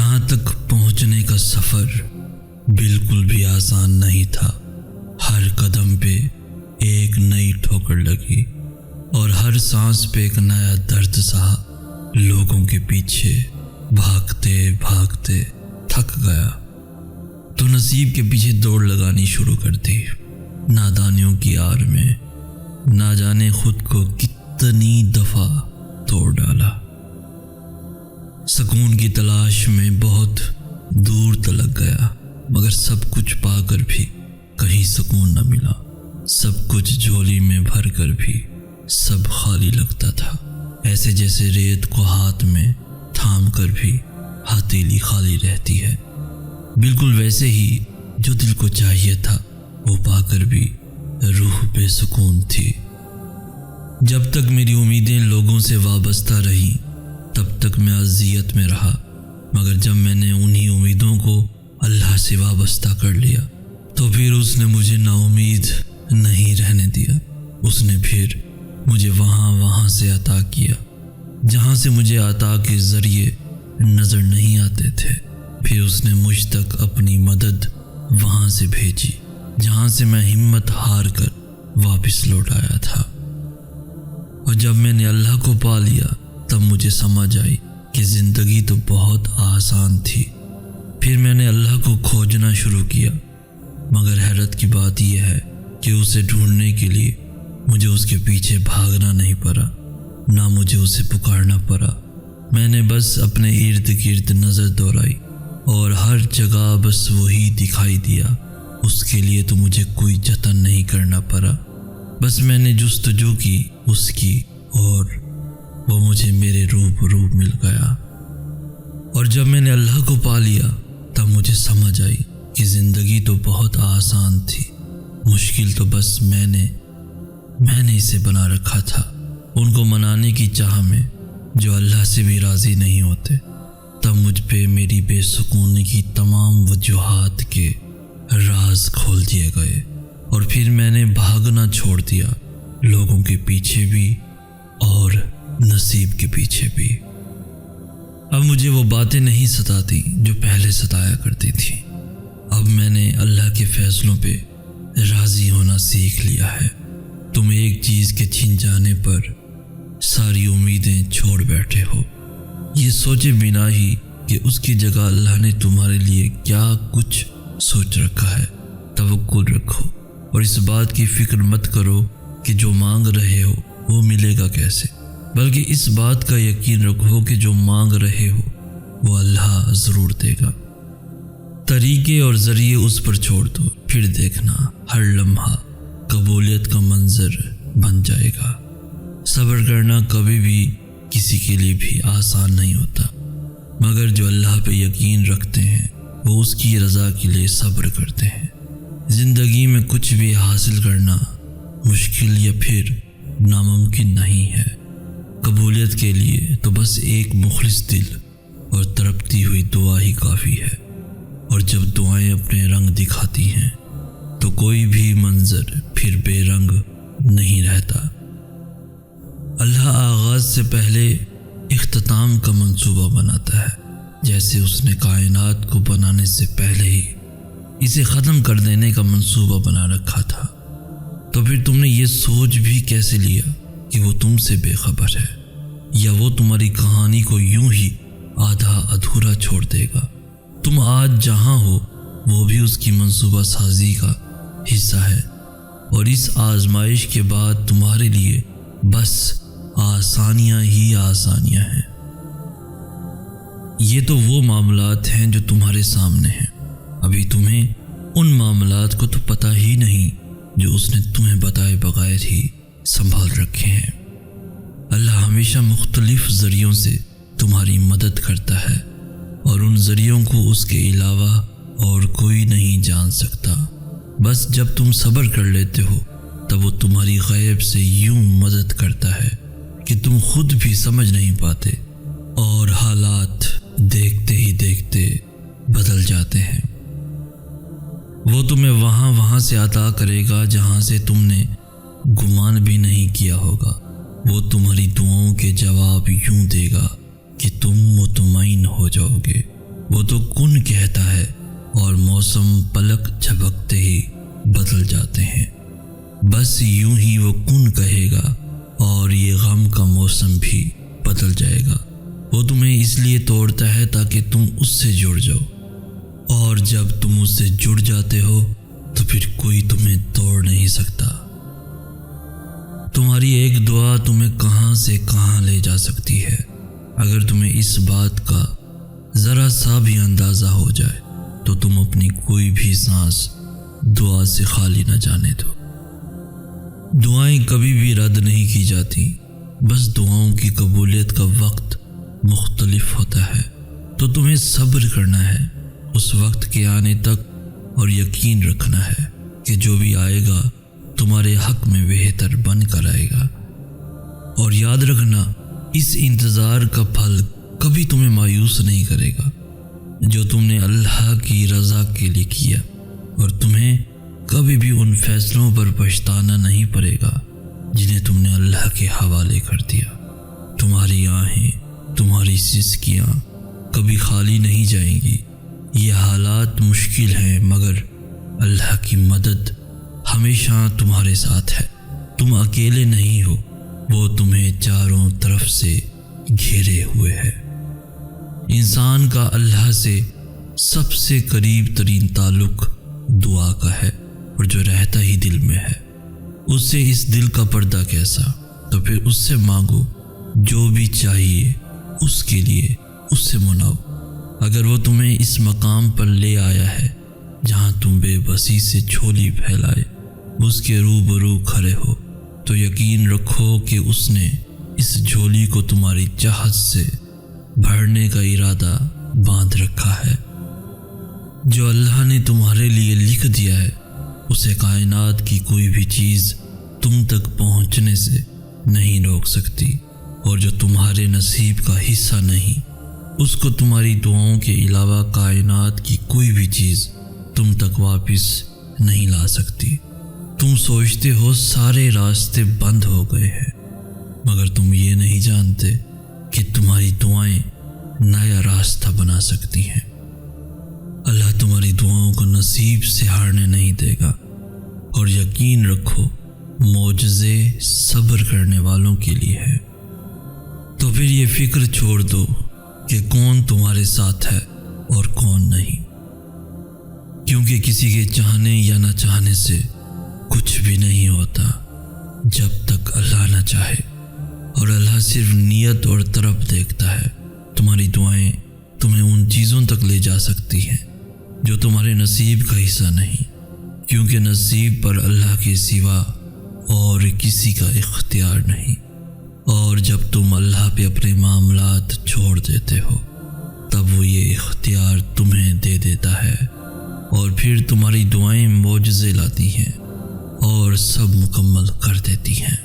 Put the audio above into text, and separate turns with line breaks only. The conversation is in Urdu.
یہاں تک پہنچنے کا سفر بالکل بھی آسان نہیں تھا۔ ہر قدم پہ ایک نئی ٹھوکر لگی اور ہر سانس پہ ایک نیا درد سہا۔ لوگوں کے پیچھے بھاگتے بھاگتے تھک گیا تو نصیب کے پیچھے دوڑ لگانی شروع کر دی۔ نادانیوں کی آڑ میں نہ جانے خود کو کتنی دفعہ توڑ ڈالا۔ سکون کی تلاش میں بہت دور تلک گیا، مگر سب کچھ پا کر بھی کہیں سکون نہ ملا۔ سب کچھ جھولی میں بھر کر بھی سب خالی لگتا تھا، ایسے جیسے ریت کو ہاتھ میں تھام کر بھی ہتھیلی خالی رہتی ہے۔ بالکل ویسے ہی جو دل کو چاہیے تھا وہ پا کر بھی روح بے سکون تھی۔ جب تک میری امیدیں لوگوں سے وابستہ رہیں تب تک میں اذیت میں رہا، مگر جب میں نے انہی امیدوں کو اللہ سے وابستہ کر لیا تو پھر اس نے مجھے نا امید نہیں رہنے دیا۔ اس نے پھر مجھے وہاں سے عطا کیا جہاں سے مجھے عطا کے ذریعے نظر نہیں آتے تھے۔ پھر اس نے مجھ تک اپنی مدد وہاں سے بھیجی جہاں سے میں ہمت ہار کر واپس لوٹ آیا تھا۔ اور جب میں نے اللہ کو پا لیا تب مجھے سمجھ آئی کہ زندگی تو بہت آسان تھی۔ پھر میں نے اللہ کو کھوجنا شروع کیا، مگر حیرت کی بات یہ ہے کہ اسے ڈھونڈنے کے لیے مجھے اس کے پیچھے بھاگنا نہیں پڑا، نہ مجھے اسے پکارنا پڑا۔ میں نے بس اپنے ارد گرد نظر دوڑائی اور ہر جگہ بس وہی دکھائی دیا۔ اس کے لیے تو مجھے کوئی جتن نہیں کرنا پڑا، بس میں نے جستجو کی اس کی اور وہ مجھے میرے روبرو مل گیا۔ اور جب میں نے اللہ کو پا لیا تب مجھے سمجھ آئی کہ زندگی تو بہت آسان تھی، مشکل تو بس میں نے اسے بنا رکھا تھا۔ ان کو منانے کی چاہ میں جو اللہ سے بھی راضی نہیں ہوتے، تب مجھ پہ میری بے سکونی کی تمام وجوہات کے راز کھول دیے گئے، اور پھر میں نے بھاگنا چھوڑ دیا، لوگوں کے پیچھے بھی اور نصیب کے پیچھے بھی۔ اب مجھے وہ باتیں نہیں ستاتی جو پہلے ستایا کرتی تھی۔ اب میں نے اللہ کے فیصلوں پہ راضی ہونا سیکھ لیا ہے۔ تم ایک چیز کے چھن جانے پر ساری امیدیں چھوڑ بیٹھے ہو، یہ سوچے بنا ہی کہ اس کی جگہ اللہ نے تمہارے لیے کیا کچھ سوچ رکھا ہے۔ توکل رکھو اور اس بات کی فکر مت کرو کہ جو مانگ رہے ہو وہ ملے گا کیسے، بلکہ اس بات کا یقین رکھو کہ جو مانگ رہے ہو وہ اللہ ضرور دے گا۔ طریقے اور ذریعے اس پر چھوڑ دو، پھر دیکھنا ہر لمحہ قبولیت کا منظر بن جائے گا۔ صبر کرنا کبھی بھی کسی کے لیے بھی آسان نہیں ہوتا، مگر جو اللہ پہ یقین رکھتے ہیں وہ اس کی رضا کے لیے صبر کرتے ہیں۔ زندگی میں کچھ بھی حاصل کرنا مشکل یا پھر ناممکن نہیں ہے۔ قبولیت کے لیے تو بس ایک مخلص دل اور تڑپتی ہوئی دعا ہی کافی ہے، اور جب دعائیں اپنے رنگ دکھاتی ہیں تو کوئی بھی منظر پھر بے رنگ نہیں رہتا۔ اللہ آغاز سے پہلے اختتام کا منصوبہ بناتا ہے، جیسے اس نے کائنات کو بنانے سے پہلے ہی اسے ختم کر دینے کا منصوبہ بنا رکھا تھا۔ تو پھر تم نے یہ سوچ بھی کیسے لیا کہ وہ تم سے بے خبر ہے، یا وہ تمہاری کہانی کو یوں ہی آدھا ادھورا چھوڑ دے گا؟ تم آج جہاں ہو وہ بھی اس کی منصوبہ سازی کا حصہ ہے، اور اس آزمائش کے بعد تمہارے لیے بس آسانیاں ہی آسانیاں ہیں۔ یہ تو وہ معاملات ہیں جو تمہارے سامنے ہیں، ابھی تمہیں ان معاملات کو تو پتہ ہی نہیں جو اس نے تمہیں بتائے بغیر ہی سنبھال رکھے ہیں۔ اللہ ہمیشہ مختلف ذریعوں سے تمہاری مدد کرتا ہے، اور ان ذریعوں کو اس کے علاوہ اور کوئی نہیں جان سکتا۔ بس جب تم صبر کر لیتے ہو تب وہ تمہاری غیب سے یوں مدد کرتا ہے کہ تم خود بھی سمجھ نہیں پاتے، اور حالات دیکھتے ہی دیکھتے بدل جاتے ہیں۔ وہ تمہیں وہاں سے عطا کرے گا جہاں سے تم نے گمان بھی نہیں کیا ہوگا۔ وہ تمہاری دعاؤں کے جواب یوں دے گا کہ تم مطمئن ہو جاؤ گے، وہ تو کن کہتا ہے اور موسم پلک جھپکتے ہی بدل جاتے ہیں۔ بس یوں ہی وہ کن کہے گا اور یہ غم کا موسم بھی بدل جائے گا۔ وہ تمہیں اس لیے توڑتا ہے تاکہ تم اس سے جڑ جاؤ، اور جب تم اس سے جڑ جاتے ہو تو پھر کوئی تمہیں توڑ نہیں سکتا۔ تمہاری ایک دعا تمہیں کہاں سے کہاں لے جا سکتی ہے۔ اگر تمہیں اس بات کا ذرا سا بھی اندازہ ہو جائے تو تم اپنی کوئی بھی سانس دعا سے خالی نہ جانے دو۔ دعائیں کبھی بھی رد نہیں کی جاتی، بس دعاؤں کی قبولیت کا وقت مختلف ہوتا ہے۔ تو تمہیں صبر کرنا ہے اس وقت کے آنے تک، اور یقین رکھنا ہے کہ جو بھی آئے گا تمہارے حق میں بہتر بن کر آئے گا۔ اور یاد رکھنا، اس انتظار کا پھل کبھی تمہیں مایوس نہیں کرے گا جو تم نے اللہ کی رضا کے لیے کیا، اور تمہیں کبھی بھی ان فیصلوں پر پچھتانا نہیں پڑے گا جنہیں تم نے اللہ کے حوالے کر دیا۔ تمہاری آہیں، تمہاری سسکیاں کبھی خالی نہیں جائیں گی۔ یہ حالات مشکل ہیں مگر اللہ کی مدد ہمیشہ تمہارے ساتھ ہے۔ تم اکیلے نہیں ہو، وہ تمہیں چاروں طرف سے گھیرے ہوئے ہے۔ انسان کا اللہ سے سب سے قریب ترین تعلق دعا کا ہے، اور جو رہتا ہی دل میں ہے۔ اس سے اس دل کا پردہ کیسا؟ تو پھر اس سے مانگو، جو بھی چاہیے اس کے لیے اس سے مناؤ۔ اگر وہ تمہیں اس مقام پر لے آیا ہے جہاں تم بے بسی سے جھولی پھیلائے اس کے روبرو کھڑے ہو، تو یقین رکھو کہ اس نے اس جھولی کو تمہاری چاہت سے بھرنے کا ارادہ باندھ رکھا ہے۔ جو اللہ نے تمہارے لیے لکھ دیا ہے اسے کائنات کی کوئی بھی چیز تم تک پہنچنے سے نہیں روک سکتی، اور جو تمہارے نصیب کا حصہ نہیں اس کو تمہاری دعاؤں کے علاوہ کائنات کی کوئی بھی چیز تم تک واپس نہیں لا سکتی۔ تم سوچتے ہو سارے راستے بند ہو گئے ہیں، مگر تم یہ نہیں جانتے کہ تمہاری دعائیں نیا راستہ بنا سکتی ہیں۔ اللہ تمہاری دعاؤں کو نصیب سے ہارنے نہیں دے گا، اور یقین رکھو معجزے صبر کرنے والوں کے لیے ہے۔ تو پھر یہ فکر چھوڑ دو کہ کون تمہارے ساتھ ہے اور کون نہیں، کیونکہ کسی کے چاہنے یا نہ چاہنے سے کچھ بھی نہیں ہوتا جب تک اللہ نہ چاہے، اور اللہ صرف نیت اور طرف دیکھتا ہے۔ تمہاری دعائیں تمہیں ان چیزوں تک لے جا سکتی ہیں جو تمہارے نصیب کا حصہ نہیں، کیونکہ نصیب پر اللہ کے سوا اور کسی کا اختیار نہیں۔ اور جب تم اللہ پہ اپنے معاملات چھوڑ دیتے ہو تب وہ یہ اختیار تمہیں دے دیتا ہے، اور پھر تمہاری دعائیں معجزے لاتی ہیں اور سب مکمل کر دیتی ہیں۔